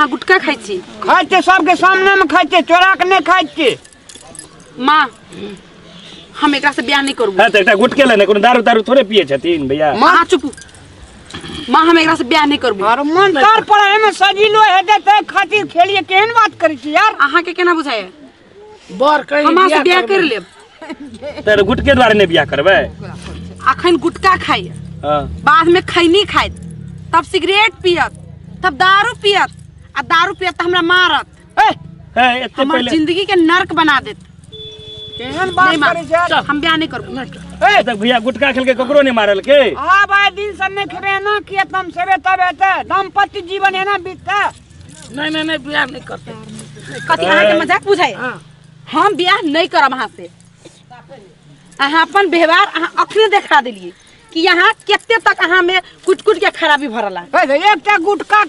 अहाँ गुटखा खाई छी? खाते सबके सामने में खाते, चोरा के नहीं खाते। माँ हम एकरा से ब्याह नहीं करू। हां त एकटा गुटके लेने कोनो दारू तारू थोड़े पिए छथिन भैया। माँ चुप। माँ हम एकरा से ब्याह नहीं करू। और मन तार पड़े में सजीलो हेते त खातिर खेलिए केहन बात करै छी यार। अहाँ के केना बुझाय? बर कहीं हम से ब्याह कर लेब। त गुटके द्वारा नहीं ब्याह करबै? अखन गुटका खाई, हां बाद में खैनी खाइत, तब सिगरेट पियत, तब दारू पियत, आ दारू पियत त हमरा मारत। है एते हमर पहले जिंदगी के नर्क बना देत। केहन बात करै छी यार। हम ब्याह नहीं करबू। ए तक भैया गुटका खेल के ककरो नहीं मारल के? हां भाई दिन से नहीं खेबे ना कि तुम सेवे तब एते दाम्पत्य जीवन है ना बीतता। नहीं ब्याह नहीं करते। कथी अहाँ के मजाक बुझाय? हम ब्याह नहीं करब अहाँ से। अहाँ अपन व्यवहार अहाँ अखने देखा देलिए कि यहाँ केते तक अहाँ में कुछ-कुछ के खराबी भरला। एकटा गुटका